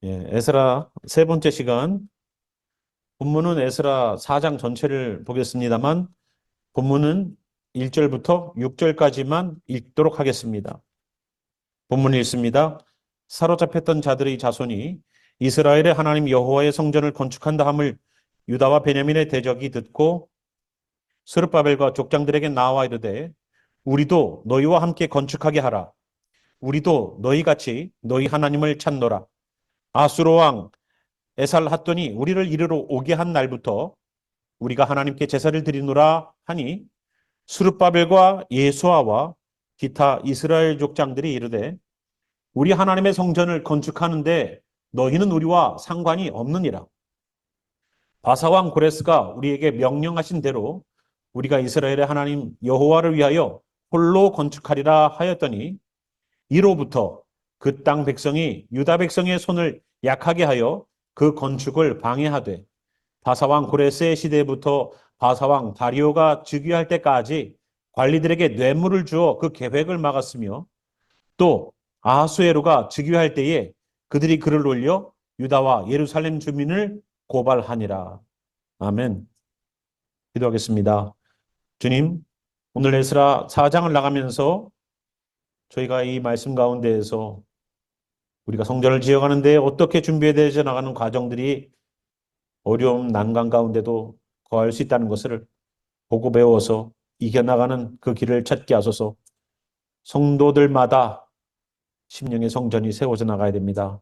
에스라 세 번째 시간, 본문은 에스라 4장 전체를 보겠습니다만, 본문은 1절부터 6절까지만 읽도록 하겠습니다. 본문이 읽습니다. 사로잡혔던 자들의 자손이 이스라엘의 하나님 여호와의 성전을 건축한다 함을 유다와 베냐민의 대적이 듣고 스룹바벨과 족장들에게 나와 이르되, 우리도 너희와 함께 건축하게 하라. 우리도 너희같이 너희 하나님을 찾노라. 아수르 왕 에살핫돈이 우리를 이르러 오게 한 날부터 우리가 하나님께 제사를 드리노라 하니, 스룹바벨과 예수아와 기타 이스라엘 족장들이 이르되, 우리 하나님의 성전을 건축하는데 너희는 우리와 상관이 없느니라. 바사왕 고레스가 우리에게 명령하신 대로 우리가 이스라엘의 하나님 여호와를 위하여 홀로 건축하리라 하였더니, 이로부터 그 땅 백성이 유다 백성의 손을 약하게 하여 그 건축을 방해하되, 바사왕 고레스의 시대부터 바사왕 다리오가 즉위할 때까지 관리들에게 뇌물을 주어 그 계획을 막았으며, 또 아하수에로가 즉위할 때에 그들이 글을 올려 유다와 예루살렘 주민을 고발하니라. 아멘. 기도하겠습니다. 주님, 오늘 에스라 4장을 나가면서 저희가 이 말씀 가운데에서 우리가 성전을 지어가는데 어떻게 준비되어 나가는 과정들이 어려움, 난관 가운데도 거할 수 있다는 것을 보고 배워서 이겨나가는 그 길을 찾게 하소서. 성도들마다 심령의 성전이 세워져 나가야 됩니다.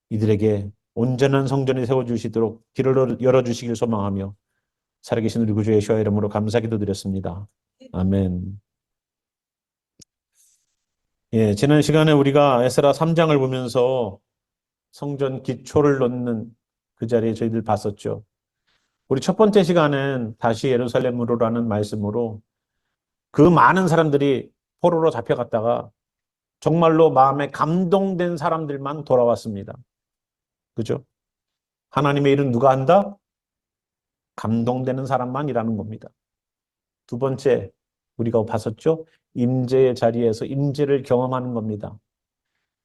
이들에게 온전한 성전이 세워주시도록 길을 열어주시길 소망하며, 살아계신 우리 구주 예수와 이름으로 감사 기도드렸습니다. 아멘. 지난 시간에 우리가 에스라 3장을 보면서 성전 기초를 놓는 그 자리에 저희들 봤었죠. 우리 첫 번째 시간은 다시 예루살렘으로라는 말씀으로 그 많은 사람들이 포로로 잡혀갔다가 정말로 마음에 감동된 사람들만 돌아왔습니다. 그죠? 하나님의 일은 누가 한다? 감동되는 사람만 일하는 겁니다. 두 번째, 우리가 봤었죠? 임재의 자리에서 임재를 경험하는 겁니다.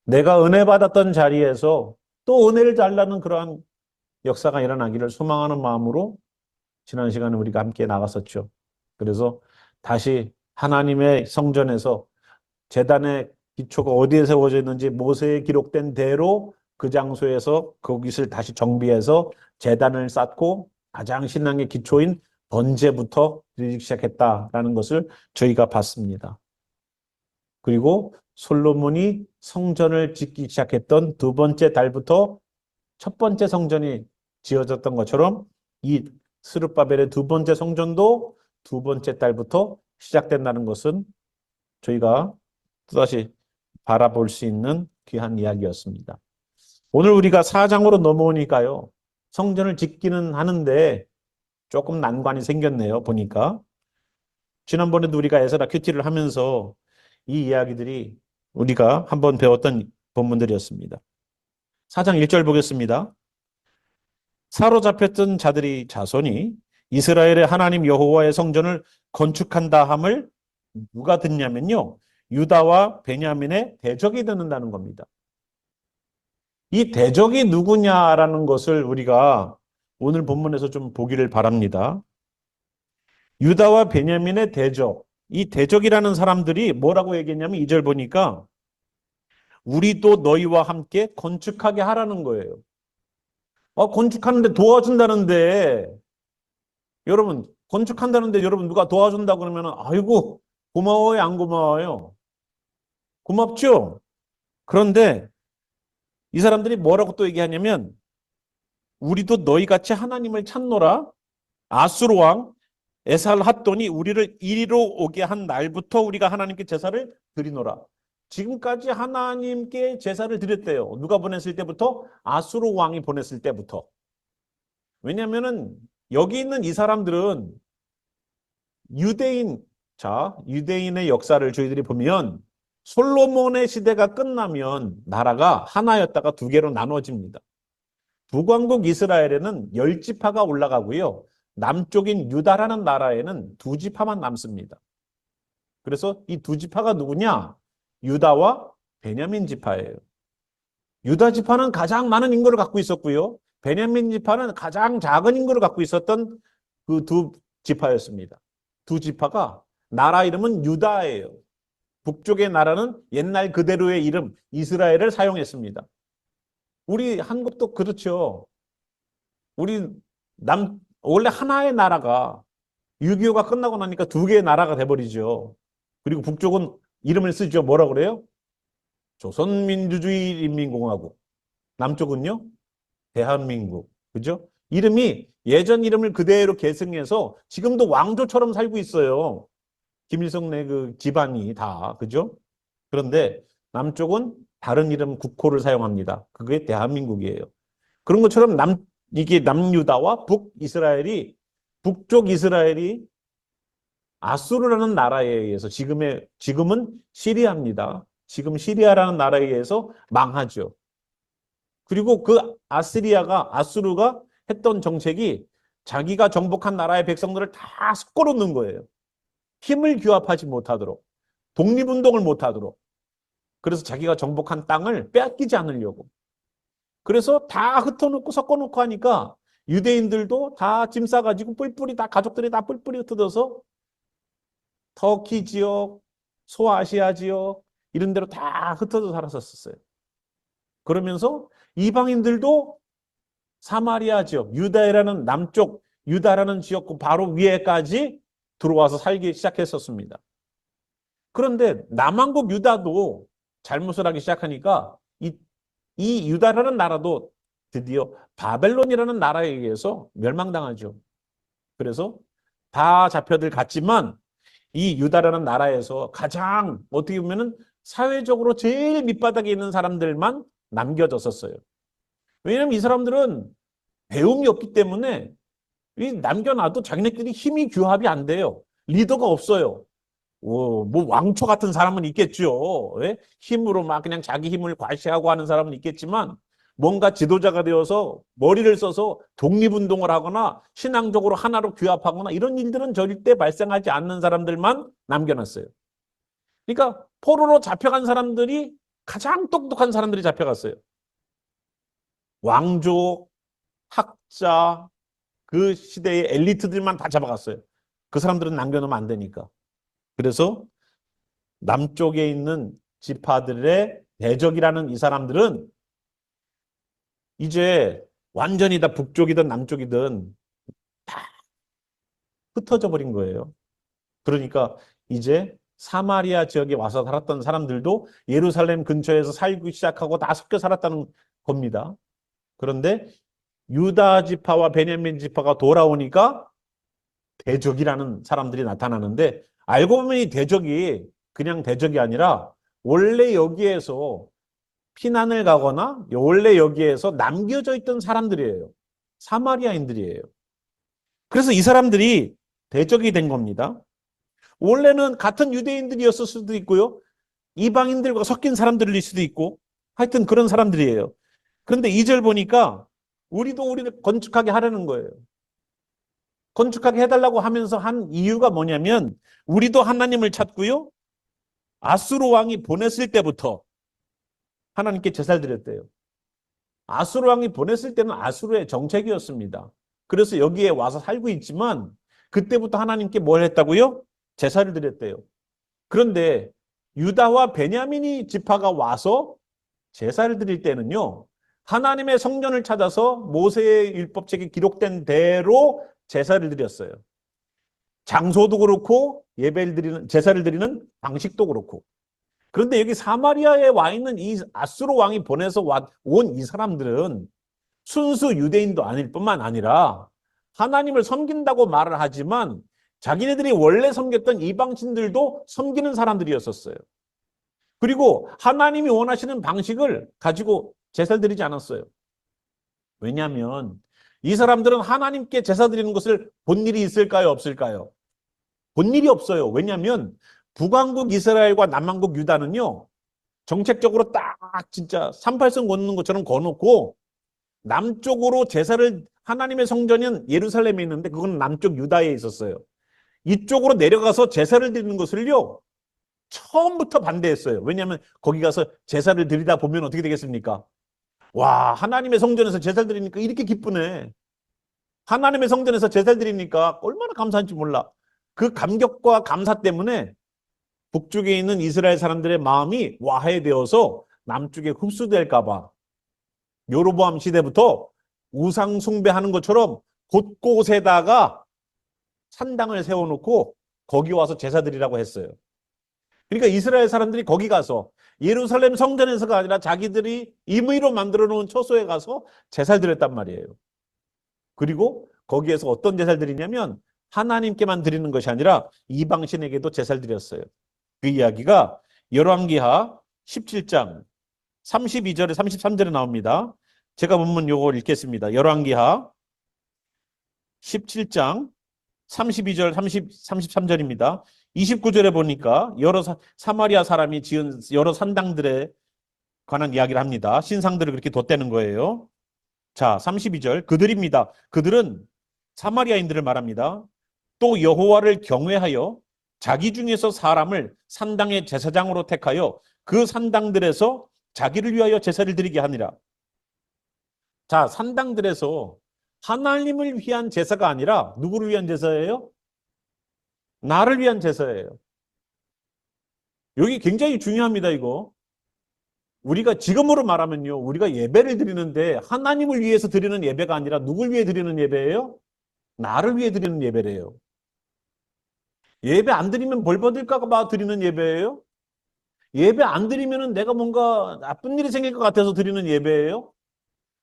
내가 은혜 받았던 자리에서 또 은혜를 달라는 그러한 역사가 일어나기를 소망하는 마음으로 지난 시간에 우리가 함께 나갔었죠. 그래서 다시 하나님의 성전에서 제단의 기초가 어디에 세워져 있는지 모세에 기록된 대로 그 장소에서 그것을 다시 정비해서 제단을 쌓고 가장 신앙의 기초인 번제부터 드리기 시작했다라는 것을 저희가 봤습니다. 그리고 솔로몬이 성전을 짓기 시작했던 두 번째 달부터 첫 번째 성전이 지어졌던 것처럼 이 스룹바벨의 두 번째 성전도 두 번째 달부터 시작된다는 것은 저희가 또다시 바라볼 수 있는 귀한 이야기였습니다. 오늘 우리가 4장으로 넘어오니까요, 성전을 짓기는 하는데 조금 난관이 생겼네요. 보니까 지난번에도 우리가 에스라 큐티를 하면서 이 이야기들이 우리가 한번 배웠던 본문들이었습니다. 4장 1절 보겠습니다. 사로잡혔던 자들이 자손이 이스라엘의 하나님 여호와의 성전을 건축한다 함을 누가 듣냐면요, 유다와 베냐민의 대적이 듣는다는 겁니다. 이 대적이 누구냐라는 것을 우리가 오늘 본문에서 좀 보기를 바랍니다. 유다와 베냐민의 대적, 이 대적이라는 사람들이 뭐라고 얘기했냐면 2절 보니까 우리도 너희와 함께 건축하게 하라는 거예요. 건축하는데 도와준다는데, 여러분, 건축한다는데 여러분 누가 도와준다 그러면 아이고 고마워요, 안 고마워요? 고맙죠? 그런데 이 사람들이 뭐라고 또 얘기하냐면, 우리도 너희같이 하나님을 찾노라. 아수르 왕 에살핫돈이 우리를 이리로 오게 한 날부터 우리가 하나님께 제사를 드리노라. 지금까지 하나님께 제사를 드렸대요. 누가 보냈을 때부터? 아수르 왕이 보냈을 때부터. 왜냐하면은 여기 있는 이 사람들은 유대인, 자, 유대인의 역사를 저희들이 보면 솔로몬의 시대가 끝나면 나라가 하나였다가 두 개로 나눠집니다. 북왕국 이스라엘에는 10지파가 올라가고요, 남쪽인 유다라는 나라에는 2지파만 남습니다. 그래서 이 2지파가 누구냐? 유다와 베냐민 지파예요. 유다 지파는 가장 많은 인구를 갖고 있었고요. 베냐민 지파는 가장 작은 인구를 갖고 있었던 그 두 지파였습니다. 두 지파가 나라 이름은 유다예요. 북쪽의 나라는 옛날 그대로의 이름 이스라엘을 사용했습니다. 우리 한국도 그렇죠. 우리 원래 하나의 나라가 6.25가 끝나고 나니까 두 개의 나라가 돼버리죠. 그리고 북쪽은 이름을 쓰죠. 뭐라 그래요? 조선민주주의인민공화국. 남쪽은요? 대한민국. 그죠? 이름이 예전 이름을 그대로 계승해서 지금도 왕조처럼 살고 있어요. 김일성네 그 집안이 다. 그죠? 그런데 남쪽은 다른 이름 국호를 사용합니다. 그게 대한민국이에요. 그런 것처럼 이게 남유다와 북쪽 이스라엘이 아수르라는 나라에 의해서 지금은 시리아입니다. 지금 시리아라는 나라에 의해서 망하죠. 그리고 그 아수르가 했던 정책이 자기가 정복한 나라의 백성들을 다 섞어놓는 거예요. 힘을 규합하지 못하도록, 독립운동을 못하도록. 그래서 자기가 정복한 땅을 빼앗기지 않으려고. 그래서 다 흩어놓고 섞어놓고 하니까 유대인들도 다 짐 싸가지고 가족들이 다 뿔뿔이 흩어져서 터키 지역, 소아시아 지역 이런 데로 다 흩어져 살았었어요. 그러면서 이방인들도 사마리아 지역, 남쪽 유다라는 지역 그 바로 위에까지 들어와서 살기 시작했었습니다. 그런데 남왕국 유다도 잘못을 하기 시작하니까 이 유다라는 나라도 드디어 바벨론이라는 나라에 의해서 멸망당하죠. 그래서 다 잡혀들 갔지만 이 유다라는 나라에서 가장 어떻게 보면은 사회적으로 제일 밑바닥에 있는 사람들만 남겨졌었어요. 왜냐하면 이 사람들은 배움이 없기 때문에 남겨놔도 자기네끼리 힘이 규합이 안 돼요. 리더가 없어요. 뭐 왕초 같은 사람은 있겠죠. 예? 힘으로 막 그냥 자기 힘을 과시하고 하는 사람은 있겠지만 뭔가 지도자가 되어서 머리를 써서 독립운동을 하거나 신앙적으로 하나로 규합하거나 이런 일들은 절대 발생하지 않는 사람들만 남겨놨어요. 그러니까 포로로 잡혀간 사람들이 가장 똑똑한 사람들이 잡혀갔어요. 왕족, 학자, 그 시대의 엘리트들만 다 잡아갔어요. 그 사람들은 남겨놓으면 안 되니까. 그래서 남쪽에 있는 지파들의 대적이라는 이 사람들은 이제 완전히 다 북쪽이든 남쪽이든 다 흩어져 버린 거예요. 그러니까 이제 사마리아 지역에 와서 살았던 사람들도 예루살렘 근처에서 살기 시작하고 다 섞여 살았다는 겁니다. 그런데 유다 지파와 베냐민 지파가 돌아오니까 대적이라는 사람들이 나타나는데 알고 보면 이 대적이 그냥 대적이 아니라 원래 여기에서 피난을 가거나 원래 여기에서 남겨져 있던 사람들이에요. 사마리아인들이에요. 그래서 이 사람들이 대적이 된 겁니다. 원래는 같은 유대인들이었을 수도 있고요. 이방인들과 섞인 사람들일 수도 있고 하여튼 그런 사람들이에요. 그런데 2절 보니까 우리를 건축하게 하려는 거예요. 건축하게 해달라고 하면서 한 이유가 뭐냐면 우리도 하나님을 찾고요. 아수르 왕이 보냈을 때부터 하나님께 제사를 드렸대요. 아수르 왕이 보냈을 때는 아수르의 정책이었습니다. 그래서 여기에 와서 살고 있지만 그때부터 하나님께 뭘 했다고요? 제사를 드렸대요. 그런데 유다와 베냐민이 지파가 와서 제사를 드릴 때는요. 하나님의 성전을 찾아서 모세의 율법책에 기록된 대로 제사를 드렸어요. 장소도 그렇고 제사를 드리는 방식도 그렇고. 그런데 여기 사마리아에 와 있는 이 아수르 왕이 보내서 온 이 사람들은 순수 유대인도 아닐 뿐만 아니라 하나님을 섬긴다고 말을 하지만 자기네들이 원래 섬겼던 이방신들도 섬기는 사람들이었었어요. 그리고 하나님이 원하시는 방식을 가지고 제사를 드리지 않았어요. 왜냐하면 이 사람들은 하나님께 제사 드리는 것을 본 일이 있을까요? 없을까요? 본 일이 없어요. 왜냐하면 북왕국 이스라엘과 남왕국 유다는요. 정책적으로 딱 진짜 38선 걷는 것처럼 거놓고 남쪽으로 제사를 하나님의 성전은 예루살렘에 있는데 그건 남쪽 유다에 있었어요. 이쪽으로 내려가서 제사를 드리는 것을요. 처음부터 반대했어요. 왜냐하면 거기 가서 제사를 드리다 보면 어떻게 되겠습니까? 와, 하나님의 성전에서 제사를 드리니까 이렇게 기쁘네. 하나님의 성전에서 제사를 드리니까 얼마나 감사한지 몰라. 그 감격과 감사 때문에 북쪽에 있는 이스라엘 사람들의 마음이 와해되어서 남쪽에 흡수될까 봐 여로보암 시대부터 우상 숭배하는 것처럼 곳곳에다가 산당을 세워놓고 거기 와서 제사 드리라고 했어요. 그러니까 이스라엘 사람들이 거기 가서 예루살렘 성전에서가 아니라 자기들이 임의로 만들어 놓은 처소에 가서 제사를 드렸단 말이에요. 그리고 거기에서 어떤 제사를 드리냐면 하나님께만 드리는 것이 아니라 이방신에게도 제사를 드렸어요. 그 이야기가 열왕기하 17장 32절에 33절에 나옵니다. 제가 본문 요거 읽겠습니다. 열왕기하 17장 32절 33절입니다. 29절에 보니까 여러 사마리아 사람이 지은 여러 산당들에 관한 이야기를 합니다. 신상들을 그렇게 뒀다는 거예요. 자, 32절 그들입니다. 그들은 사마리아인들을 말합니다. 또 여호와를 경외하여 자기 중에서 사람을 산당의 제사장으로 택하여 그 산당들에서 자기를 위하여 제사를 드리게 하니라. 자, 산당들에서 하나님을 위한 제사가 아니라 누구를 위한 제사예요? 나를 위한 제사예요. 여기 굉장히 중요합니다, 이거. 우리가 지금으로 말하면요, 우리가 예배를 드리는데 하나님을 위해서 드리는 예배가 아니라 누굴 위해 드리는 예배예요? 나를 위해 드리는 예배래요. 예배 안 드리면 벌 받을까 봐 드리는 예배예요? 예배 안 드리면은 내가 뭔가 나쁜 일이 생길 것 같아서 드리는 예배예요?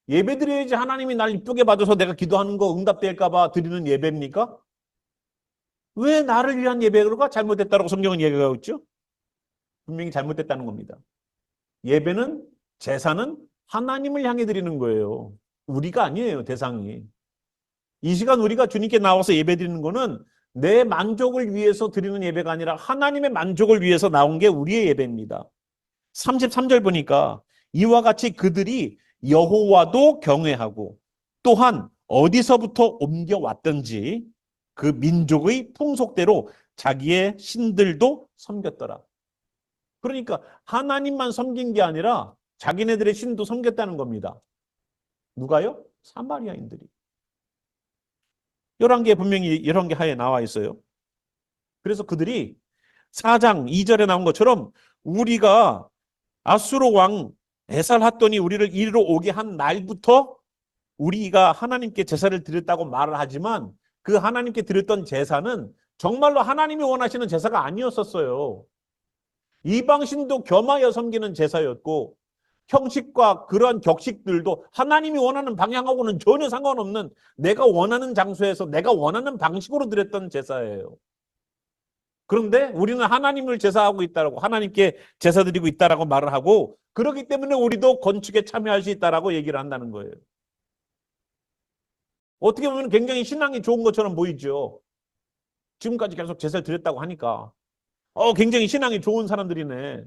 예배 드려야지 하나님이 날 이쁘게 봐줘서 내가 기도하는 거 응답될까 봐 드리는 예배입니까? 왜 나를 위한 예배가 잘못됐다고 성경은 얘기하고 있죠? 분명히 잘못됐다는 겁니다. 예배는, 제사는 하나님을 향해 드리는 거예요. 우리가 아니에요, 대상이. 이 시간 우리가 주님께 나와서 예배 드리는 거는 내 만족을 위해서 드리는 예배가 아니라 하나님의 만족을 위해서 나온 게 우리의 예배입니다. 33절 보니까 이와 같이 그들이 여호와도 경외하고 또한 어디서부터 옮겨왔든지 그 민족의 풍속대로 자기의 신들도 섬겼더라. 그러니까 하나님만 섬긴 게 아니라 자기네들의 신도 섬겼다는 겁니다. 누가요? 사마리아인들이. 열왕기에 분명히 열왕기 하에 나와 있어요. 그래서 그들이 4장 2절에 나온 것처럼 우리가 아수르 왕 에살핫돈이 우리를 이리로 오게 한 날부터 우리가 하나님께 제사를 드렸다고 말을 하지만 그 하나님께 드렸던 제사는 정말로 하나님이 원하시는 제사가 아니었었어요. 이방신도 겸하여 섬기는 제사였고 형식과 그러한 격식들도 하나님이 원하는 방향하고는 전혀 상관없는 내가 원하는 장소에서 내가 원하는 방식으로 드렸던 제사예요. 그런데 우리는 하나님을 제사하고 있다라고 하나님께 제사 드리고 있다라고 말을 하고 그렇기 때문에 우리도 건축에 참여할 수 있다라고 얘기를 한다는 거예요. 어떻게 보면 굉장히 신앙이 좋은 것처럼 보이죠. 지금까지 계속 제사를 드렸다고 하니까 굉장히 신앙이 좋은 사람들이네.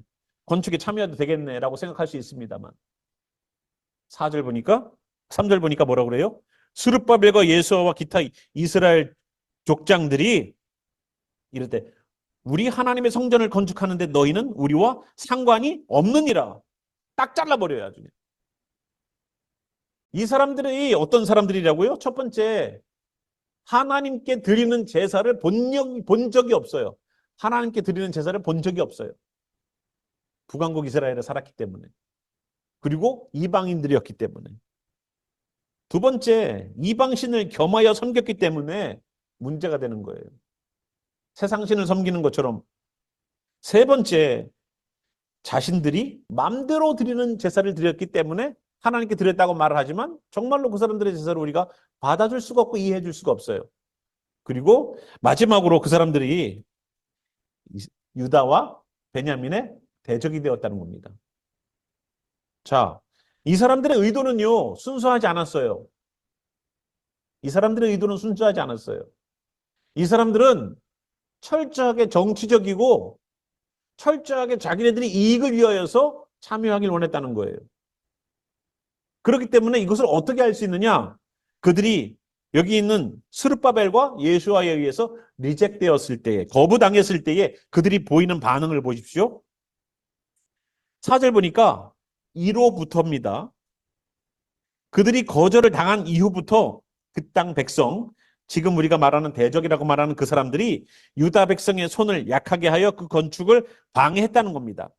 건축에 참여해도 되겠네라고 생각할 수 있습니다만 4절 보니까 3절 보니까 뭐라고 그래요? 스룹바벨과 예수아와 기타 이스라엘 족장들이 이럴 때 우리 하나님의 성전을 건축하는데 너희는 우리와 상관이 없느니라. 딱 잘라버려야죠. 이 사람들이 어떤 사람들이라고요? 첫 번째, 하나님께 드리는 제사를 본 적이 없어요. 하나님께 드리는 제사를 본 적이 없어요. 북왕국 이스라엘에 살았기 때문에. 그리고 이방인들이었기 때문에. 두 번째, 이방신을 겸하여 섬겼기 때문에 문제가 되는 거예요. 세상신을 섬기는 것처럼. 세 번째, 자신들이 마음대로 드리는 제사를 드렸기 때문에 하나님께 드렸다고 말을 하지만 정말로 그 사람들의 제사를 우리가 받아줄 수가 없고 이해해 줄 수가 없어요. 그리고 마지막으로 그 사람들이 유다와 베냐민의 대적이 되었다는 겁니다. 자, 이 사람들의 의도는요, 순수하지 않았어요. 이 사람들의 의도는 순수하지 않았어요. 이 사람들은 철저하게 정치적이고 철저하게 자기네들이 이익을 위하여서 참여하길 원했다는 거예요. 그렇기 때문에 이것을 어떻게 할 수 있느냐? 그들이 여기 있는 스룹바벨과 예수아에 의해서 리젝되었을 때에, 거부당했을 때에 그들이 보이는 반응을 보십시오. 4절 보니까 이로부터입니다. 그들이 거절을 당한 이후부터 그 땅 백성, 지금 우리가 말하는 대적이라고 말하는 그 사람들이 유다 백성의 손을 약하게 하여 그 건축을 방해했다는 겁니다.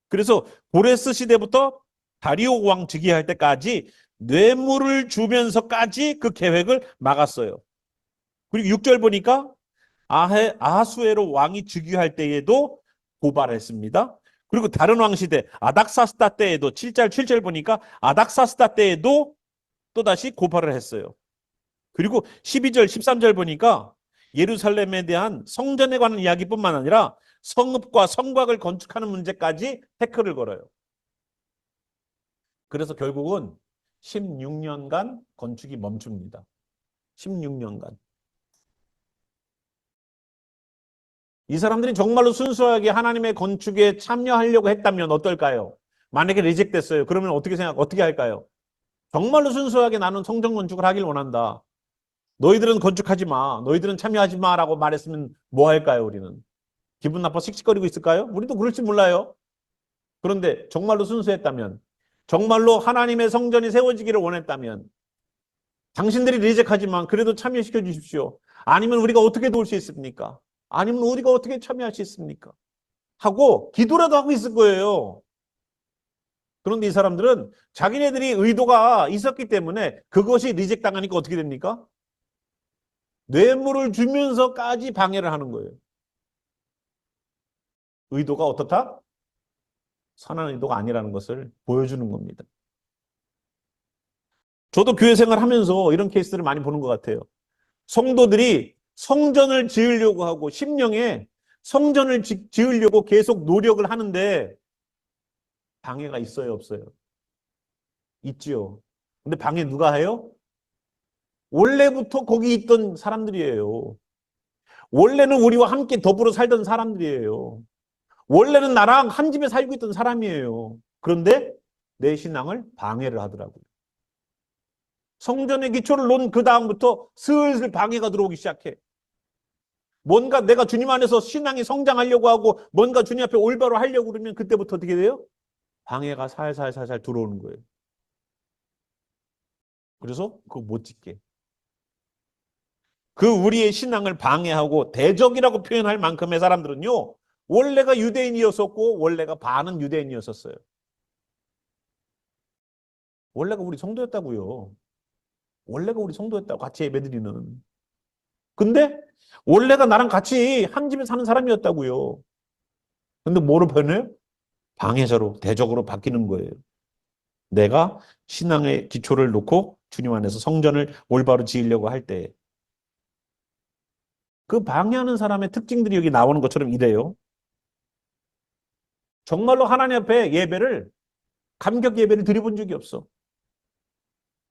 그래서 고레스 시대부터 다리오 왕 즉위할 때까지 뇌물을 주면서까지 그 계획을 막았어요. 그리고 6절 보니까 아하수에로 왕이 즉위할 때에도 고발했습니다. 그리고 다른 왕 시대 아닥사스다 때에도 7절 보니까 아닥사스다 때에도 또다시 고발을 했어요. 그리고 12절 13절 보니까 예루살렘에 대한 성전에 관한 이야기뿐만 아니라 성읍과 성곽을 건축하는 문제까지 태클을 걸어요. 그래서 결국은 16년간 건축이 멈춥니다. 16년간. 이 사람들이 정말로 순수하게 하나님의 건축에 참여하려고 했다면 어떨까요? 만약에 리젝됐어요. 그러면 어떻게 할까요? 정말로 순수하게 나는 성전 건축을 하길 원한다. 너희들은 건축하지 마. 너희들은 참여하지 마라고 말했으면 뭐 할까요, 우리는? 기분 나빠 씩씩거리고 있을까요? 우리도 그럴지 몰라요. 그런데 정말로 순수했다면, 정말로 하나님의 성전이 세워지기를 원했다면, 당신들이 리젝하지만 그래도 참여시켜 주십시오. 아니면 우리가 어떻게 도울 수 있습니까? 아니면 우리가 어떻게 참여할 수 있습니까? 하고 기도라도 하고 있을 거예요. 그런데 이 사람들은 자기네들이 의도가 있었기 때문에 그것이 리젝 당하니까 어떻게 됩니까? 뇌물을 주면서까지 방해를 하는 거예요. 의도가 어떻다? 선한 의도가 아니라는 것을 보여주는 겁니다. 저도 교회 생활하면서 이런 케이스를 많이 보는 것 같아요. 성도들이 성전을 지으려고 하고 심령에 성전을 지으려고 계속 노력을 하는데 방해가 있어요, 없어요? 있지요. 근데 방해 누가 해요? 원래부터 거기 있던 사람들이에요. 원래는 우리와 함께 더불어 살던 사람들이에요. 원래는 나랑 한 집에 살고 있던 사람이에요. 그런데 내 신앙을 방해를 하더라고요. 성전의 기초를 놓은 그 다음부터 슬슬 방해가 들어오기 시작해. 뭔가 내가 주님 안에서 신앙이 성장하려고 하고 뭔가 주님 앞에 올바로 하려고 그러면 그때부터 어떻게 돼요? 방해가 살살살살 들어오는 거예요. 그래서 그거 못 짓게. 그 우리의 신앙을 방해하고 대적이라고 표현할 만큼의 사람들은요. 원래가 유대인이었었고 원래가 반은 유대인이었었어요. 원래가 우리 성도였다고요. 원래가 우리 성도였다고 같이 예배드리는. 근데 원래가 나랑 같이 한 집에 사는 사람이었다고요. 근데 뭐로 변해요? 방해자로 대적으로 바뀌는 거예요. 내가 신앙의 기초를 놓고 주님 안에서 성전을 올바로 지으려고 할 때 그 방해하는 사람의 특징들이 여기 나오는 것처럼 이래요. 정말로 하나님 앞에 감격 예배를 드려본 적이 없어.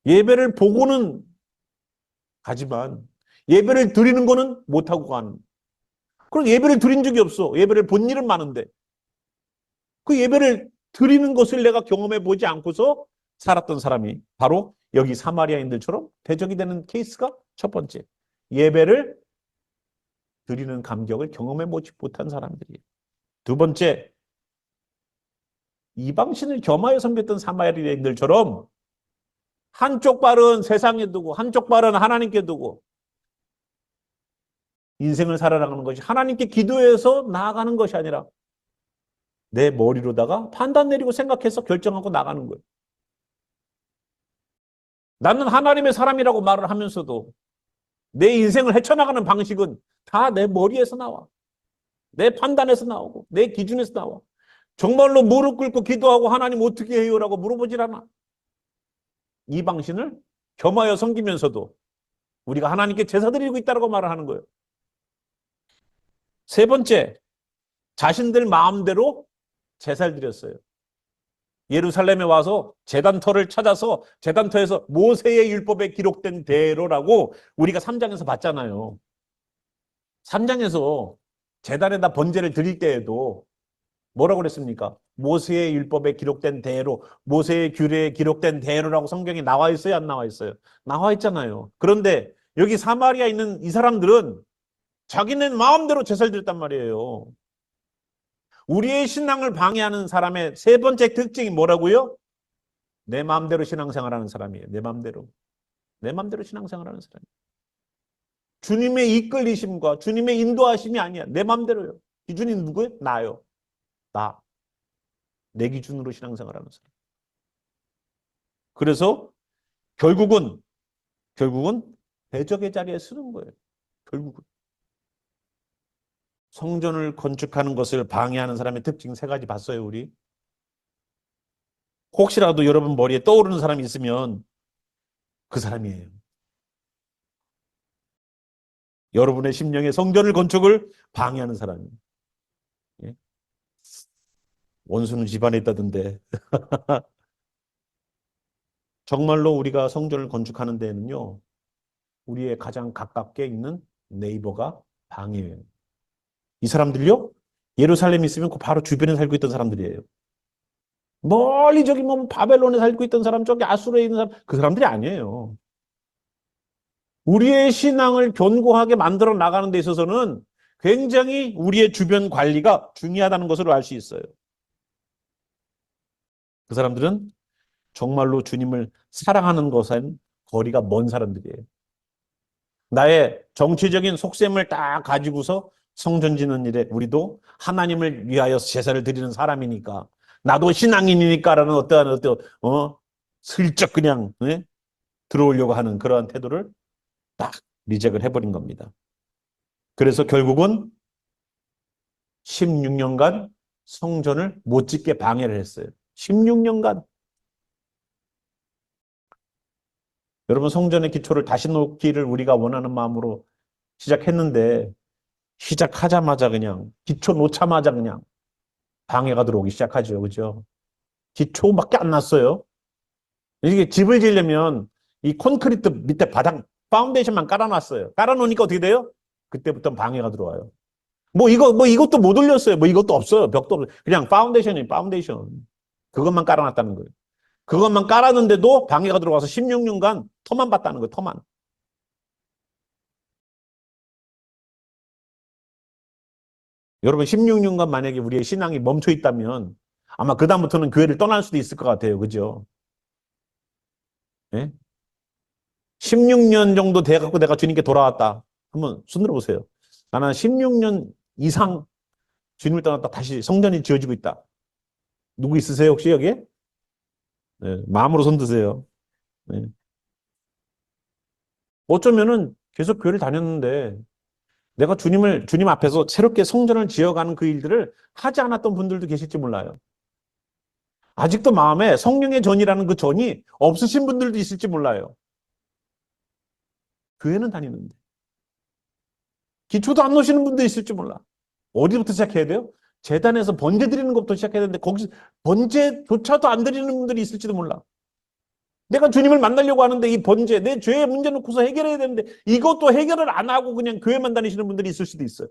예배를 보고는 가지만 예배를 드리는 거는 못하고 가는. 그럼 예배를 드린 적이 없어. 예배를 본 일은 많은데 그 예배를 드리는 것을 내가 경험해 보지 않고서 살았던 사람이 바로 여기 사마리아인들처럼 대적이 되는 케이스가 첫 번째. 예배를 드리는 감격을 경험해 보지 못한 사람들이에요. 두 번째, 이방신을 겸하여 섬겼던 사마리아인들처럼 한쪽 발은 세상에 두고 한쪽 발은 하나님께 두고 인생을 살아가는 것이 하나님께 기도해서 나아가는 것이 아니라 내 머리로다가 판단 내리고 생각해서 결정하고 나가는 거예요. 나는 하나님의 사람이라고 말을 하면서도 내 인생을 헤쳐나가는 방식은 다 내 머리에서 나와. 내 판단에서 나오고 내 기준에서 나와. 정말로 무릎 꿇고 기도하고 하나님 어떻게 해요? 라고 물어보질 않아. 이방신을 겸하여 섬기면서도 우리가 하나님께 제사 드리고 있다고 말을 하는 거예요. 세 번째, 자신들 마음대로 제사를 드렸어요. 예루살렘에 와서 제단터를 찾아서 제단터에서 모세의 율법에 기록된 대로라고 우리가 3장에서 봤잖아요. 3장에서 제단에다 번제를 드릴 때에도 뭐라고 그랬습니까? 모세의 율법에 기록된 대로, 모세의 규례에 기록된 대로라고 성경에 나와 있어요? 안 나와 있어요? 나와 있잖아요. 그런데 여기 사마리아에 있는 이 사람들은 자기는 마음대로 제사를 드렸단 말이에요. 우리의 신앙을 방해하는 사람의 세 번째 특징이 뭐라고요? 내 마음대로 신앙생활하는 사람이에요. 내 마음대로. 내 마음대로 신앙생활하는 사람이에요. 주님의 이끌리심과 주님의 인도하심이 아니야. 내 마음대로요. 기준이 누구예요? 나요. 나. 내 기준으로 신앙생활하는 사람. 그래서 결국은 대적의 자리에 서는 거예요. 결국은. 성전을 건축하는 것을 방해하는 사람의 특징 세 가지 봤어요, 우리. 혹시라도 여러분 머리에 떠오르는 사람이 있으면 그 사람이에요. 여러분의 심령의 성전을 건축을 방해하는 사람이에요. 예? 원수는 집안에 있다던데. 정말로 우리가 성전을 건축하는 데는요, 우리의 가장 가깝게 있는 네이버가 방해해요. 이 사람들요, 예루살렘에 있으면 그 바로 주변에 살고 있던 사람들이에요. 멀리 저기 뭐 바벨론에 살고 있던 사람, 저기 아수르에 있는 사람, 그 사람들이 아니에요. 우리의 신앙을 견고하게 만들어 나가는 데 있어서는 굉장히 우리의 주변 관리가 중요하다는 것을 알 수 있어요. 그 사람들은 정말로 주님을 사랑하는 것은 거리가 먼 사람들이에요. 나의 정치적인 속셈을 딱 가지고서 성전 짓는 일에 우리도 하나님을 위하여 제사를 드리는 사람이니까 나도 신앙인이니까라는 어떠한 슬쩍 그냥 들어오려고 하는 그러한 태도를 딱 리젝을 해버린 겁니다. 그래서 결국은 16년간 성전을 못 짓게 방해를 했어요. 16년간. 여러분 성전의 기초를 다시 놓기를 우리가 원하는 마음으로 시작했는데 시작하자마자 그냥 기초 놓자마자 그냥 방해가 들어오기 시작하죠. 그죠? 기초밖에 안 났어요. 이게 집을 지으려면 이 콘크리트 밑에 바닥 파운데이션만 깔아놨어요. 깔아놓으니까 어떻게 돼요? 그때부터 방해가 들어와요. 이것도 못 올렸어요. 이것도 없어요. 벽도 없어요. 그냥 파운데이션이에요. 파운데이션. 그것만 깔아놨다는 거예요. 그것만 깔았는데도 방해가 들어와서 16년간 터만 봤다는 거예요. 터만. 여러분 16년간 만약에 우리의 신앙이 멈춰 있다면 아마 그다음부터는 교회를 떠날 수도 있을 것 같아요. 그죠? 예? 16년 정도 돼갖고 내가 주님께 돌아왔다. 한번 손들어 보세요. 나는 16년 이상 주님을 떠났다 다시 성전이 지어지고 있다. 누구 있으세요 혹시 여기에? 네, 마음으로 손 드세요. 네. 어쩌면은 계속 교회를 다녔는데 내가 주님 앞에서 새롭게 성전을 지어가는 그 일들을 하지 않았던 분들도 계실지 몰라요. 아직도 마음에 성령의 전이라는 그 전이 없으신 분들도 있을지 몰라요. 교회는 다니는데. 기초도 안 놓으시는 분도 있을지 몰라. 어디부터 시작해야 돼요? 재단에서 번제 드리는 것부터 시작해야 되는데 거기서 번제조차도 안 드리는 분들이 있을지도 몰라. 내가 주님을 만나려고 하는데 이 번제, 내 죄의 문제 놓고서 해결해야 되는데 이것도 해결을 안 하고 그냥 교회만 다니시는 분들이 있을 수도 있어요.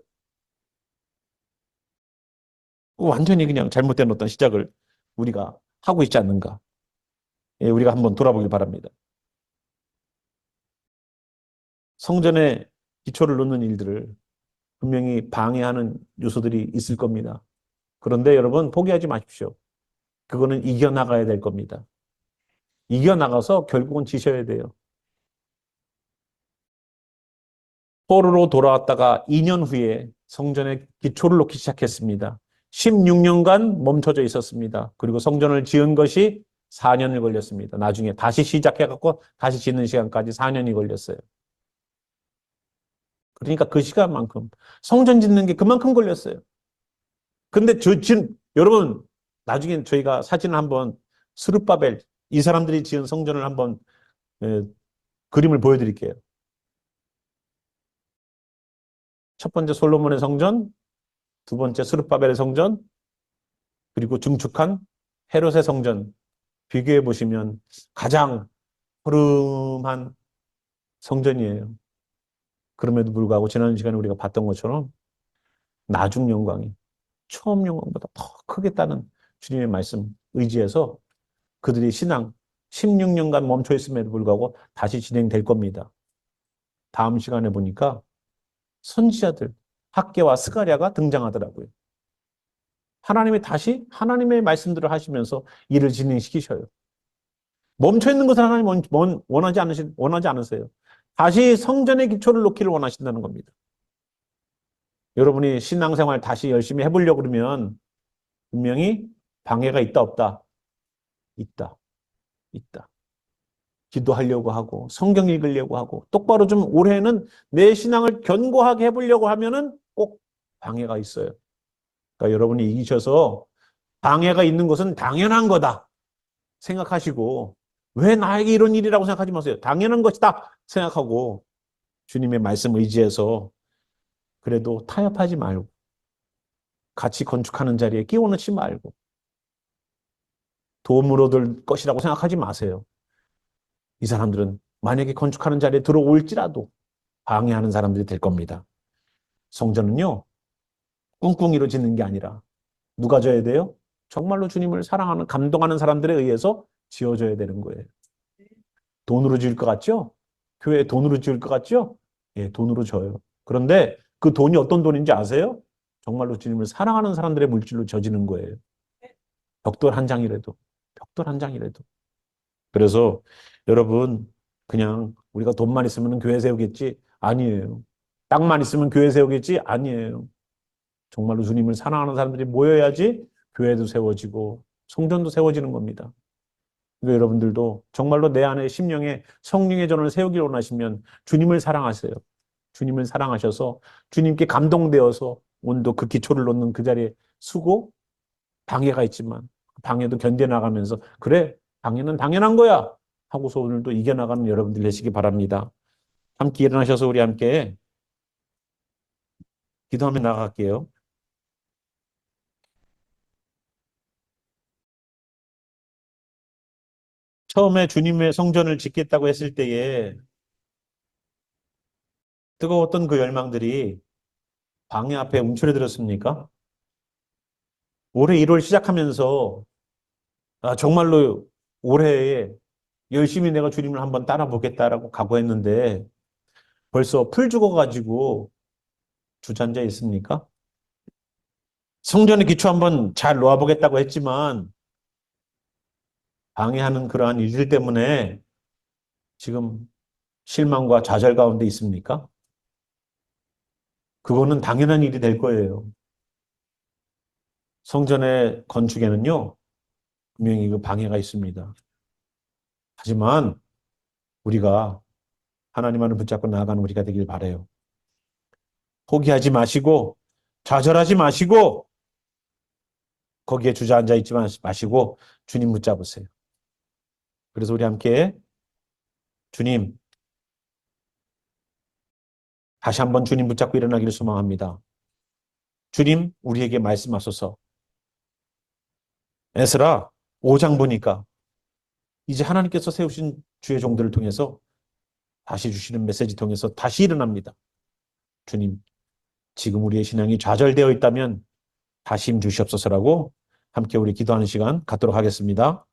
완전히 그냥 잘못된 어떤 시작을 우리가 하고 있지 않는가. 예, 우리가 한번 돌아보길 바랍니다. 성전의 기초를 놓는 일들을 분명히 방해하는 요소들이 있을 겁니다. 그런데 여러분 포기하지 마십시오. 그거는 이겨나가야 될 겁니다. 이겨나가서 결국은 지셔야 돼요. 포로로 돌아왔다가 2년 후에 성전의 기초를 놓기 시작했습니다. 16년간 멈춰져 있었습니다. 그리고 성전을 지은 것이 4년을 걸렸습니다. 나중에 다시 시작해갖고 다시 짓는 시간까지 4년이 걸렸어요. 그러니까 그 시간만큼 성전 짓는 게 그만큼 걸렸어요. 근데 지금 여러분 나중에 저희가 사진을 한번 스룹바벨 이 사람들이 지은 성전을 한번 그림을 보여드릴게요. 첫 번째 솔로몬의 성전, 두 번째 스룹바벨의 성전, 그리고 중축한 헤롯의 성전 비교해 보시면 가장 흐름한 성전이에요. 그럼에도 불구하고 지난 시간에 우리가 봤던 것처럼 나중 영광이 처음 영광보다 더 크겠다는 주님의 말씀 의지해서 그들의 신앙 16년간 멈춰 있음에도 불구하고 다시 진행될 겁니다. 다음 시간에 보니까 선지자들 학개와 스가랴가 등장하더라고요. 하나님이 다시 하나님의 말씀들을 하시면서 일을 진행시키셔요. 멈춰 있는 것을 하나님 원하지 않으세요. 다시 성전의 기초를 놓기를 원하신다는 겁니다. 여러분이 신앙생활 다시 열심히 해보려고 그러면 분명히 방해가 있다, 없다? 있다, 있다. 기도하려고 하고 성경 읽으려고 하고 똑바로 좀 올해는 내 신앙을 견고하게 해보려고 하면은 꼭 방해가 있어요. 그러니까 여러분이 이기셔서 방해가 있는 것은 당연한 거다 생각하시고 왜 나에게 이런 일이라고 생각하지 마세요. 당연한 것이다 생각하고 주님의 말씀 의지해서 그래도 타협하지 말고 같이 건축하는 자리에 끼워넣지 말고 도움으로 될 것이라고 생각하지 마세요. 이 사람들은 만약에 건축하는 자리에 들어올지라도 방해하는 사람들이 될 겁니다. 성전은요, 꿍꿍이로 짓는 게 아니라 누가 져야 돼요? 정말로 주님을 사랑하는, 감동하는 사람들에 의해서 지어져야 되는 거예요. 돈으로 지을 것 같죠? 교회 돈으로 지을 것 같죠? 예, 돈으로 져요. 그런데 그 돈이 어떤 돈인지 아세요? 정말로 주님을 사랑하는 사람들의 물질로 져지는 거예요. 벽돌 한 장이라도, 벽돌 한 장이라도. 그래서 여러분, 그냥 우리가 돈만 있으면 교회 세우겠지? 아니에요. 땅만 있으면 교회 세우겠지? 아니에요. 정말로 주님을 사랑하는 사람들이 모여야지 교회도 세워지고 성전도 세워지는 겁니다. 그러니까 여러분들도 정말로 내 안에 심령에 성령의 전을 세우길 원하시면 주님을 사랑하세요. 주님을 사랑하셔서 주님께 감동되어서 오늘도 그 기초를 놓는 그 자리에 서고 방해가 있지만 방해도 견뎌나가면서 그래 방해는 당연한 거야 하고서 오늘도 이겨나가는 여러분들 되시기 바랍니다. 함께 일어나셔서 우리 함께 기도하며 나갈게요. 처음에 주님의 성전을 짓겠다고 했을 때에 뜨거웠던 그 열망들이 방해 앞에 움츠러들었습니까? 올해 1월 시작하면서 정말로 올해에 열심히 내가 주님을 한번 따라보겠다라고 각오했는데 벌써 풀 죽어가지고 주저앉아 있습니까? 성전의 기초 한번 잘 놓아보겠다고 했지만 방해하는 그러한 일들 때문에 지금 실망과 좌절 가운데 있습니까? 그거는 당연한 일이 될 거예요. 성전의 건축에는요, 분명히 그 방해가 있습니다. 하지만 우리가 하나님만을 붙잡고 나아가는 우리가 되길 바라요. 포기하지 마시고 좌절하지 마시고 거기에 주저앉아 있지 마시고 주님 붙잡으세요. 그래서 우리 함께 주님 다시 한번 주님 붙잡고 일어나기를 소망합니다. 주님 우리에게 말씀하소서. 에스라 5장 보니까 이제 하나님께서 세우신 주의 종들을 통해서 다시 주시는 메시지 통해서 다시 일어납니다. 주님 지금 우리의 신앙이 좌절되어 있다면 다시 힘 주시옵소서라고 함께 우리 기도하는 시간 갖도록 하겠습니다.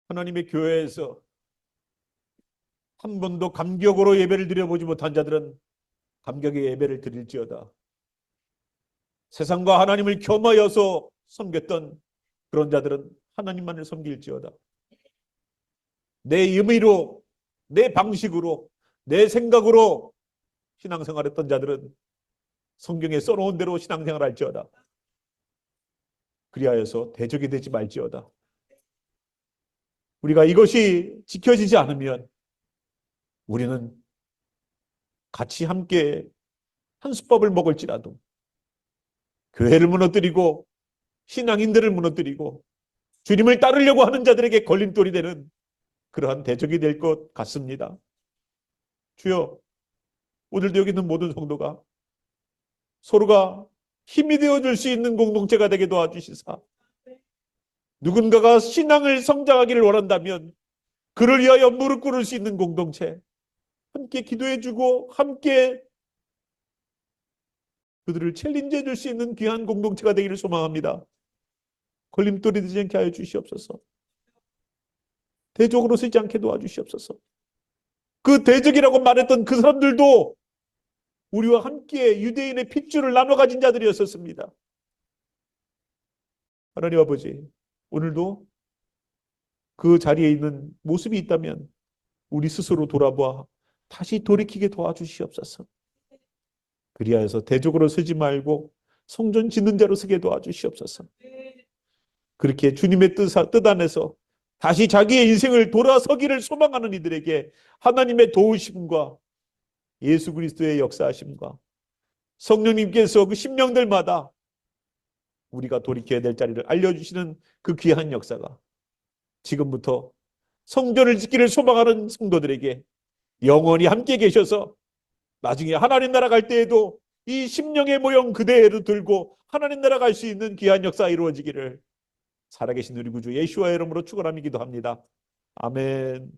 하나님의 교회에서 한 번도 감격으로 예배를 드려보지 못한 자들은 감격의 예배를 드릴지어다. 세상과 하나님을 겸하여서 섬겼던 그런 자들은 하나님만을 섬길지어다. 내 의미로, 내 방식으로, 내 생각으로 신앙생활했던 자들은 성경에 써놓은 대로 신앙생활할지어다. 그리하여서 대적이 되지 말지어다. 우리가 이것이 지켜지지 않으면 우리는 같이 함께 한 수법을 먹을지라도 교회를 무너뜨리고 신앙인들을 무너뜨리고 주님을 따르려고 하는 자들에게 걸림돌이 되는 그러한 대적이 될 것 같습니다. 주여, 오늘도 여기 있는 모든 성도가 서로가 힘이 되어줄 수 있는 공동체가 되게 도와주시사 누군가가 신앙을 성장하기를 원한다면 그를 위하여 무릎 꿇을 수 있는 공동체 함께 기도해주고 함께 그들을 챌린지해 줄 수 있는 귀한 공동체가 되기를 소망합니다. 걸림돌이 되지 않게 하여 주시옵소서. 대적으로 쓰지 않게 도와주시옵소서. 그 대적이라고 말했던 그 사람들도 우리와 함께 유대인의 핏줄을 나눠 가진 자들이었었습니다. 하나님 아버지, 오늘도 그 자리에 있는 모습이 있다면 우리 스스로 돌아보아 다시 돌이키게 도와주시옵소서. 그리하여서 대적으로 서지 말고 성전 짓는 자로 서게 도와주시옵소서. 그렇게 주님의 뜻 안에서 다시 자기의 인생을 돌아서기를 소망하는 이들에게 하나님의 도우심과 예수 그리스도의 역사하심과 성령님께서 그 심령들마다 우리가 돌이켜야 될 자리를 알려주시는 그 귀한 역사가 지금부터 성전을 짓기를 소망하는 성도들에게 영원히 함께 계셔서 나중에 하나님 나라 갈 때에도 이 심령의 모형 그대로 들고 하나님 나라 갈 수 있는 귀한 역사가 이루어지기를 살아계신 우리 구주 예수와의 이름으로 축원하며 기도합니다. 아멘.